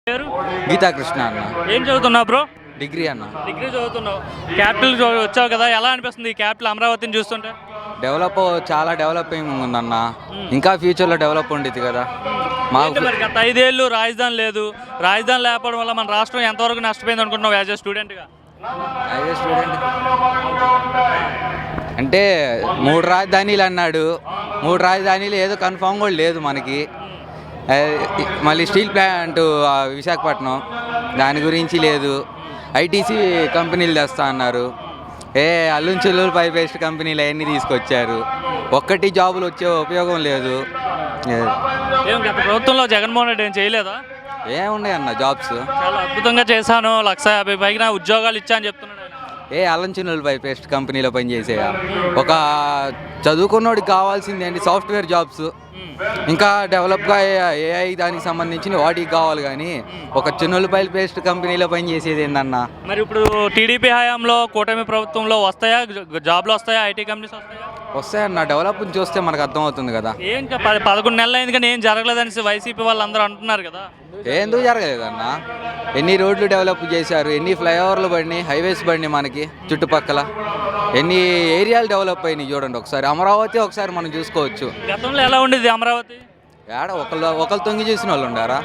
పేరు గీతా కృష్ణ అన్న. ఏం చదువుతున్నావు బ్రో? డిగ్రీ అన్న. డిగ్రీ చదువుతున్నావు. క్యాపిటల్ వచ్చావు కదా, ఎలా అనిపిస్తుంది ఈ క్యాపిటల్ అమరావతిని చూస్తుంటే? చాలా డెవలపింగ్ ఉందన్న. ఇంకా ఫ్యూచర్లో డెవలప్ ఉండేది కదా మాకు. మరి గత 5 ఏళ్ళు రాజధాని లేదు. రాజధాని లేకపోవడం వల్ల మన రాష్ట్రం ఎంతవరకు నష్టపోయింది అనుకుంటున్నావు యాజ్ ఎ స్టూడెంట్గా? స్టూడెంట్ అంటే 3 రాజధానీలు అన్నాడు. 3 రాజధానీలు ఏదో కన్ఫామ్ కూడా లేదు మనకి. మళ్ళీ స్టీల్ ప్లాంట్ విశాఖపట్నం, దాని గురించి లేదు. ఐటీసీ కంపెనీలు తెస్తా అన్నారు. అల్లుంచులు పేస్ట్ కంపెనీలు అవన్నీ తీసుకొచ్చారు. ఒక్కటి జాబులు వచ్చే ఉపయోగం లేదు. గత ప్రభుత్వంలో జగన్మోహన్ రెడ్డి ఏం చేయలేదా? ఏమున్నాయి అన్న జాబ్స్? చాలా అద్భుతంగా చేశాను, 150,000 పైన ఉద్యోగాలు ఇచ్చా అని చెప్తున్నాడు ఆయన. అల్లంచులు పేస్ట్ కంపెనీలో పనిచేసేయా. ఒక చదువుకున్నోడికి కావాల్సింది ఏంటి? Software jobs. ఇంకా డెవలప్గా ఏఐ దానికి సంబంధించిన వాటికి కావాలి, కానీ ఒక చిన్నోళ్ళపల్లి పేస్ట్ కంపెనీలో పనిచేసేది ఏందన్నా? మరి ఇప్పుడు టీడీపీ హయాంలో కూటమి ప్రభుత్వంలో వస్తాయా జాబ్లు? వస్తాయా? ఐటీ కంపెనీస్ వస్తాయా? వస్తాయన్న. డెవలప్ చూస్తే మనకు అర్థమవుతుంది కదా. ఏం 11 నెలలు అయింది కానీ ఏం జరగలేదని వైసీపీ వాళ్ళు అందరూ అంటున్నారు కదా. ఎందుకు జరగలేదన్న? ఎన్ని రోడ్లు డెవలప్ చేశారు, ఎన్ని ఫ్లైఓవర్లు పడినాయి, హైవేస్ పడినాయి మనకి చుట్టుపక్కల, ఎన్ని ఏరియాలు డెవలప్ అయినాయి చూడండి ఒకసారి. అమరావతి ఒకసారి మనం చూసుకోవచ్చు. గతంలో ఎలా ఉండేది అమరావతి? ఒకళ్ళు తొంగి చూసిన వాళ్ళు ఉండారా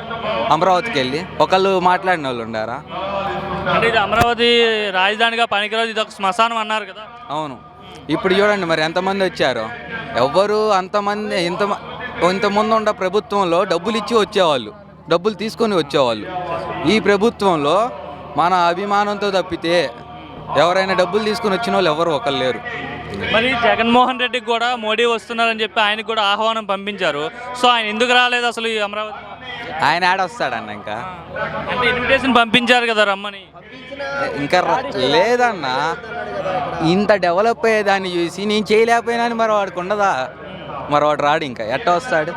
అమరావతికి వెళ్ళి? ఒకళ్ళు మాట్లాడిన వాళ్ళు ఉండారా? అంటే ఇది అమరావతి రాజధానిగా పనికిరాదు, ఇది ఒక శ్మశానం అన్నారు కదా. అవును. ఇప్పుడు చూడండి మరి ఎంతమంది వచ్చారో. ఎవ్వరు అంతమంది ఇంతమంది ఉన్న ప్రభుత్వంలో డబ్బులు ఇచ్చి వచ్చేవాళ్ళు, డబ్బులు తీసుకొని వచ్చేవాళ్ళు. ఈ ప్రభుత్వంలో మన అభిమానంతో తప్పితే ఎవరైనా డబ్బులు తీసుకుని వచ్చిన వాళ్ళు ఎవరు ఒకళ్ళు లేరు. మరి జగన్మోహన్ రెడ్డికి కూడా మోడీ వస్తున్నారని చెప్పి ఆయనకు కూడా ఆహ్వానం పంపించారు. సో ఆయన ఎందుకు రాలేదు అసలు ఈ అమరావతి? ఆయన యాడ్ వస్తాడన్న. ఇంకా అంటే ఇన్విటేషన్ పంపించారు కదా రమ్మని. ఇంకా లేదన్న. ఇంత డెవలప్ అయ్యేదాన్ని చూసి నేను చేయలేకపోయినా అని మరి వాడికి ఉండదా? మరి వాడు రాడు, ఇంకా ఎట్ట వస్తాడు?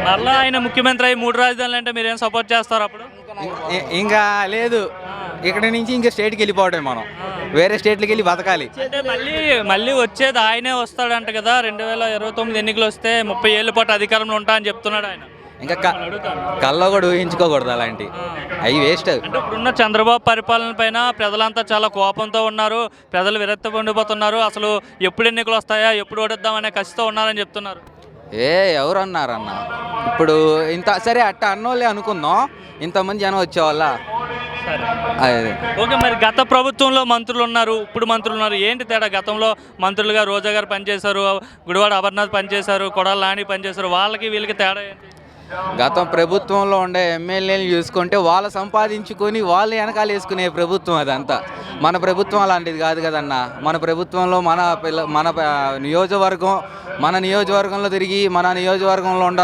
మళ్ళీ ఆయన ముఖ్యమంత్రి అయ్యి 3 రాజధానులు అంటే మీరేం సపోర్ట్ చేస్తారు అప్పుడు? ఇంకా లేదు. ఇక్కడ నుంచి ఇంకా స్టేట్కి వెళ్ళిపోవడం, మనం వేరే స్టేట్లకి వెళ్ళి బతకాలి. అంటే మళ్ళీ వచ్చేది ఆయనే వస్తాడంట కదా. 2029 ఎన్నికలు వస్తే 30 ఏళ్ళ పాటు అధికారంలో ఉంటా అని చెప్తున్నాడు ఆయన. ఇంకా కల్లో కూడా ఊహించుకోకూడదు అలాంటి. అవి వేస్ట్. అంటే ఇప్పుడున్న చంద్రబాబు పరిపాలన పైన ప్రజలంతా చాలా కోపంతో ఉన్నారు. ప్రజలు విరక్తి పొందిపోతున్నారు. అసలు ఎప్పుడు ఎన్నికలు వస్తాయా, ఎప్పుడు ఓడిద్దామనే కసితో ఉన్నారని చెప్తున్నారు. ఎవరు అన్నారన్న? ఇప్పుడు ఇంత సరే అట్ట అన్నోళ్ళే అనుకుందాం, ఇంతమంది జనం వచ్చేవాళ్ళ. ఓకే. మరి గత ప్రభుత్వంలో మంత్రులు ఉన్నారు, ఇప్పుడు మంత్రులు ఉన్నారు, ఏంటి తేడా? గతంలో మంత్రులుగా రోజా గారు పనిచేశారు, గుడివాడ అమర్నాథ్ పనిచేశారు, కొడాల నాని పనిచేశారు. వాళ్ళకి వీళ్ళకి తేడా ఏంటి? గతం ప్రభుత్వంలో ఉండే ఎమ్మెల్యేలు చూసుకుంటే వాళ్ళు సంపాదించుకొని వాళ్ళు వెనకాల వేసుకునే ప్రభుత్వం అదంతా. మన ప్రభుత్వం అలాంటిది కాదు కదన్న. మన ప్రభుత్వంలో మన నియోజకవర్గంలో తిరిగి మన నియోజకవర్గంలో ఉండ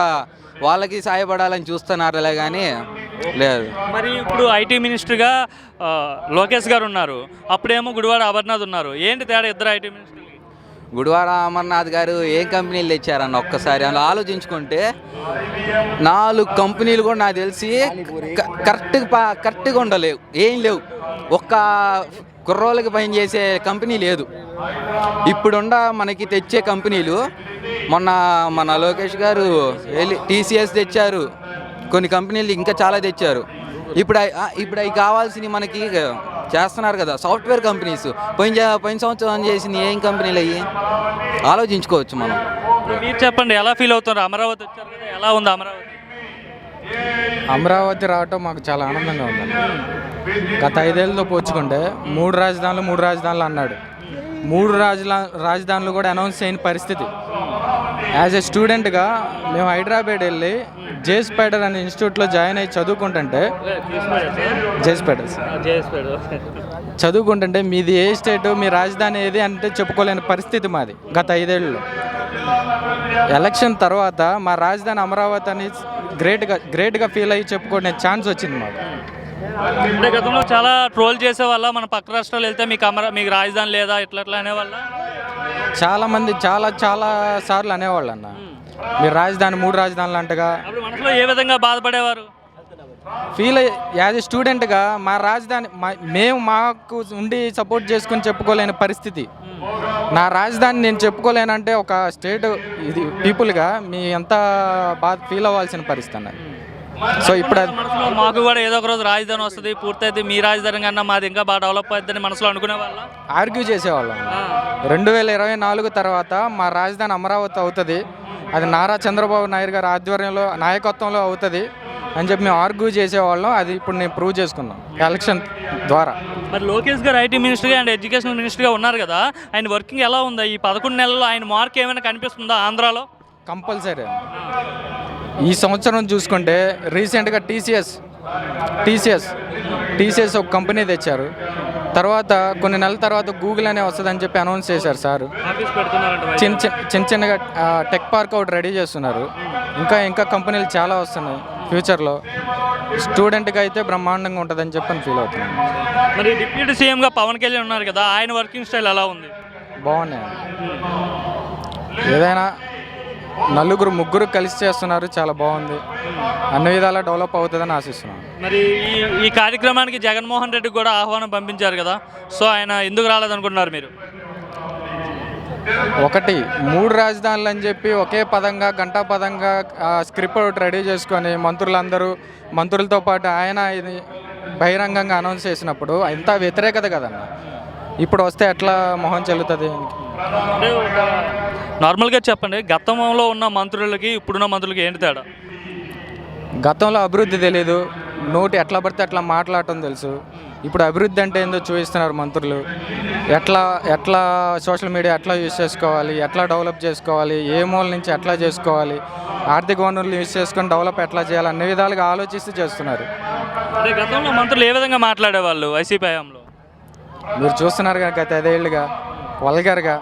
వాళ్ళకి సాయపడాలని చూస్తున్నారులే, కానీ లేదు. మరి ఇప్పుడు ఐటీ మినిస్టర్గా లోకేష్ గారు ఉన్నారు, అప్పుడేమో గుడివాడ అమర్నాథ్ ఉన్నారు. ఏంటి తేడా ఇద్దరు ఐటీ మినిస్టర్కి? గుడివాడ అమర్నాథ్ గారు ఏం కంపెనీలు తెచ్చారన్న ఒక్కసారి అలా ఆలోచించుకుంటే 4 కంపెనీలు కూడా నాకు తెలిసి కరెక్ట్గా ఉండలేవు, ఏం లేవు. ఒక్క కుర్రోళ్ళకి పనిచేసే కంపెనీ లేదు. ఇప్పుడున్న మనకి తెచ్చే కంపెనీలు, మన లోకేష్ గారు టీసీఎస్ తెచ్చారు, కొన్ని కంపెనీలు ఇంకా చాలా తెచ్చారు. ఇప్పుడు అవి కావాల్సినవి మనకి చేస్తున్నారు కదా సాఫ్ట్వేర్ కంపెనీస్. పోయిన సంవత్సరం చేసిన ఏం కంపెనీలు అయ్యి ఆలోచించుకోవచ్చు మనం. మీరు చెప్పండి, ఎలా ఫీల్ అవుతున్నారు? అమరావతి వచ్చారు కదా, ఎలా ఉంది అమరావతి? అమరావతి రావటం మాకు చాలా ఆనందంగా ఉందండి. గత 5 ఏళ్ళతో పోల్చుకుంటే 3 రాజధానులు అన్నాడు. 3 రాజధానులు కూడా అనౌన్స్ చేయని పరిస్థితి. యాజ్ ఎ స్టూడెంట్గా మేము హైదరాబాద్ వెళ్ళి జేస్పైడర్ అనే ఇన్స్టిట్యూట్లో జాయిన్ అయ్యి చదువుకుంటుంటే మీది ఏ స్టేటు, మీ రాజధాని ఏది అంటే చెప్పుకోలేని పరిస్థితి మాది గత 5 ఏళ్ళలో. ఎలక్షన్ తర్వాత మా రాజధాని అమరావతి అని గ్రేట్గా ఫీల్ అయ్యి చెప్పుకునే ఛాన్స్ వచ్చింది మాకు. అంటే గతంలో చాలా ట్రోల్ చేసేవాళ్ళ, మన పక్క రాష్ట్రాలు వెళ్తే మీకు రాజధాని లేదా ఇట్లా అనేవాళ్ళ? చాలామంది చాలా సార్లు అనేవాళ్ళు అన్న, మీరు రాజధాని 3 రాజధానులు అంటగా. మనసులో ఏ విధంగా బాధపడేవారు? ఫీల్ యాజ్ ఎ స్టూడెంట్గా మా రాజధాని మాకు ఉండి సపోర్ట్ చేసుకుని చెప్పుకోలేని పరిస్థితి. నా రాజధాని నేను చెప్పుకోలేనంటే ఒక స్టేట్ ఇది పీపుల్గా మీ ఎంత బాధ ఫీల్ అవ్వాల్సిన పరిస్థితి అన్నది. సో ఇప్పుడు అది మనసులో మాకు కూడా ఏదో ఒక రోజు రాజధాని వస్తుంది, పూర్తయితే మీ రాజధాని కన్నా మాది ఇంకా బాగా డెవలప్ అవుతుందని మనసులో అనుకునే వాళ్ళ ఆర్గ్యూ చేసేవాళ్ళం. 2024 తర్వాత మా రాజధాని అమరావతి అవుతుంది, అది నారా చంద్రబాబు నాయుడు గారి ఆధ్వర్యంలో నాయకత్వంలో అవుతుంది అని చెప్పి మేము ఆర్గ్యూ చేసేవాళ్ళం. అది ఇప్పుడు నేను ప్రూవ్ చేసుకున్నాం ఎలక్షన్ ద్వారా. మరి లోకేష్ గారు ఐటీ మినిస్టర్గా అండ్ ఎడ్యుకేషన్ మినిస్టర్గా ఉన్నారు కదా, ఆయన వర్కింగ్ ఎలా ఉందా? ఈ 11 నెలల్లో ఆయన మార్క్ ఏమైనా కనిపిస్తుందా ఆంధ్రాలో? కంపల్సరీ. ఈ సంవత్సరం చూసుకుంటే రీసెంట్గా టీసీఎస్ ఒక కంపెనీ తెచ్చారు. తర్వాత కొన్ని నెలల తర్వాత గూగుల్ అనే వస్తుందని చెప్పి అనౌన్స్ చేశారు సార్. ఆఫీస్ పెడుతున్నారంట. చిన్నగా టెక్ పార్క్ ఒకటి రెడీ చేస్తున్నారు. ఇంకా కంపెనీలు చాలా వస్తున్నాయి ఫ్యూచర్లో. స్టూడెంట్కి అయితే బ్రహ్మాండంగా ఉంటుందని చెప్పి ఫీల్ అవుతున్నాను. మరి డిప్యూటీ సీఎంగా పవన్ కళ్యాణ్ ఉన్నారు కదా, ఆయన వర్కింగ్ స్టైల్ ఎలా ఉంది? బాగున్నాయి. ఏదైనా ముగ్గురు కలిసి చేస్తున్నారు, చాలా బాగుంది. అన్ని విధాలా డెవలప్ అవుతుందని ఆశిస్తున్నాను. మరి ఈ కార్యక్రమానికి జగన్మోహన్ రెడ్డికి కూడా ఆహ్వానం పంపించారు కదా, సో ఆయన ఎందుకు రాలేదనుకుంటున్నారు మీరు? ఒకటి 3 రాజధానులు అని చెప్పి ఒకే పదంగా గంటాపదంగా స్క్రిప్ట్ ఒకటి రెడీ చేసుకొని మంత్రులతో పాటు ఆయన ఇది బహిరంగంగా అనౌన్స్ చేసినప్పుడు ఇంత వ్యతిరేకత కదన్న. ఇప్పుడు వస్తే ఎట్లా మొహం చెల్లుతుంది? అంటే నార్మల్గా చెప్పండి, గతంలో ఉన్న మంత్రులకి ఇప్పుడున్న మంత్రులకి ఏంటి తేడా? గతంలో అభివృద్ధి తెలియదు, నోటి ఎట్లా పడితే అట్లా మాట్లాడటం తెలుసు. ఇప్పుడు అభివృద్ధి అంటే ఏందో చూపిస్తున్నారు మంత్రులు. ఎట్లా సోషల్ మీడియా ఎట్లా యూజ్ చేసుకోవాలి, ఎట్లా డెవలప్ చేసుకోవాలి, ఏ మూల నుంచి ఎట్లా చేసుకోవాలి, ఆర్థిక వనరులు యూజ్ చేసుకొని డెవలప్ ఎట్లా చేయాలి అన్ని విధాలుగా ఆలోచిస్తూ చేస్తున్నారు. అంటే గతంలో మంత్రులు ఏ విధంగా మాట్లాడేవాళ్ళు వైసీపీ హయాంలో? మీరు చూస్తున్నారు కనుక గత 5 ఏళ్ళుగా వల్గర్గా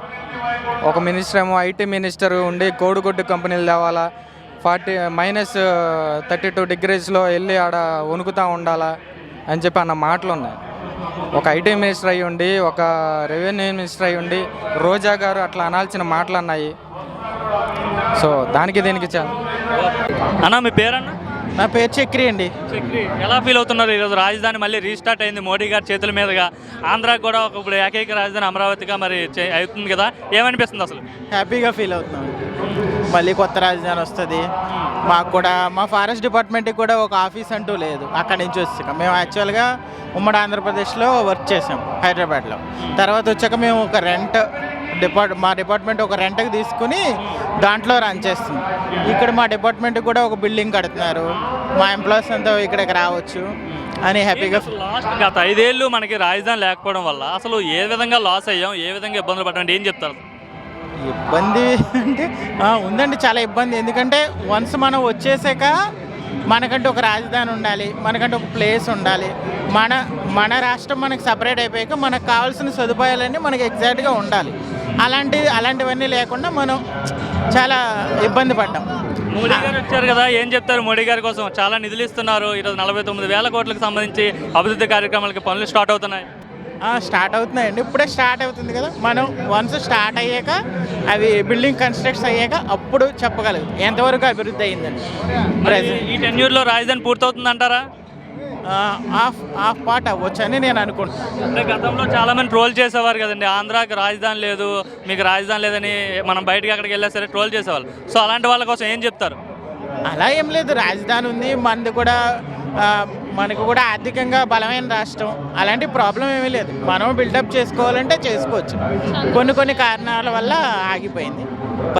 ఒక మినిస్టర్ ఏమో ఐటీ మినిస్టర్ ఉండి కోడిగుడ్డు కంపెనీలు తేవాలా, -32 డిగ్రీస్లో వెళ్ళి ఆడ వణుకుతూ ఉండాలా అని చెప్పి అన్న మాటలు ఉన్నాయి. ఒక ఐటీ మినిస్టర్ అయ్యి ఉండి, ఒక రెవెన్యూ మినిస్టర్ అయ్యి ఉండి రోజా గారు అట్లా అనాల్సిన మాటలు అన్నాయి. సో దీనికి చాలా. అన్న మీ పేరన్నా? నా పేరు చక్రి అండి. చక్రి, ఎలా ఫీల్ అవుతున్నారు? ఈరోజు రాజధాని మళ్ళీ రీస్టార్ట్ అయింది మోడీ గారి చేతుల మీదుగా. ఆంధ్రాకి కూడా ఇప్పుడు ఏకైక రాజధాని అమరావతిగా మరి అవుతుంది కదా, ఏమనిపిస్తుంది అసలు? హ్యాపీగా ఫీల్ అవుతున్నాం. మళ్ళీ కొత్త రాజధాని వస్తుంది. మాకు కూడా మా ఫారెస్ట్ డిపార్ట్మెంట్కి కూడా ఒక ఆఫీస్ అంటూ లేదు. అక్కడి నుంచి వచ్చాక మేము యాక్చువల్గా ఉమ్మడి ఆంధ్రప్రదేశ్లో వర్క్ చేసాం, హైదరాబాద్లో. తర్వాత వచ్చాక మేము ఒక మా డిపార్ట్మెంట్ ఒక రెంట్కి తీసుకుని దాంట్లో రన్ చేస్తుంది. ఇక్కడ మా డిపార్ట్మెంట్కి కూడా ఒక బిల్డింగ్ కడుతున్నారు, మా ఎంప్లాయీస్ అంతా ఇక్కడికి రావచ్చు అని హ్యాపీగా. లాస్ట్ గత 5 ఏళ్ళు మనకి రాజధాని లేకపోవడం వల్ల అసలు ఏ విధంగా లాస్ అయ్యాం, ఏ విధంగా ఇబ్బందులు పడ్డాం, ఏం చెప్తారు? ఇబ్బంది అంటే ఉందండి, చాలా ఇబ్బంది. ఎందుకంటే వన్స్ మనం వచ్చేసాక మనకంటే ఒక రాజధాని ఉండాలి, మనకంటే ఒక ప్లేస్ ఉండాలి. మన రాష్ట్రం మనకి సపరేట్ అయిపోయాక మనకు కావాల్సిన సదుపాయాలన్నీ మనకి ఎగ్జాక్ట్గా ఉండాలి. అలాంటివన్నీ లేకుండా మనం చాలా ఇబ్బంది పడ్డాం. మోడీ గారు వచ్చారు కదా, ఏం చెప్తారు మోడీ గారి కోసం? చాలా నిధులు ఇస్తున్నారు. ఈరోజు 49,000 కోట్లకు సంబంధించి అభివృద్ధి కార్యక్రమాలకి పనులు స్టార్ట్ అవుతున్నాయి. స్టార్ట్ అవుతున్నాయండి, ఇప్పుడే స్టార్ట్ అవుతుంది కదా. మనం వన్స్ స్టార్ట్ అయ్యాక అవి బిల్డింగ్ కన్స్ట్రక్షన్ అయ్యాక అప్పుడు చెప్పగలదు ఎంతవరకు అభివృద్ధి అయ్యిందని. ఈ టెన్యూర్లో రాజధాని పూర్తవుతుంది అంటారా? హాఫ్ పార్ట్ అవ్వచ్చు అని నేను అనుకుంటున్నాను. అంటే గతంలో చాలా మంది ట్రోల్ చేసేవారు కదండి, ఆంధ్రాకి రాజధాని లేదు, మీకు రాజధాని లేదని మనం బయటకి అక్కడికి వెళ్ళా సరే ట్రోల్ చేసేవాళ్ళు. సో అలాంటి వాళ్ళ కోసం ఏం చెప్తారు? అలా ఏం లేదు, రాజధాని ఉంది, మనకు కూడా ఆర్థికంగా బలమైన రాష్ట్రం, అలాంటి ప్రాబ్లం ఏమీ లేదు. మనం బిల్డప్ చేసుకోవాలంటే చేసుకోవచ్చు. కొన్ని కారణాల వల్ల ఆగిపోయింది.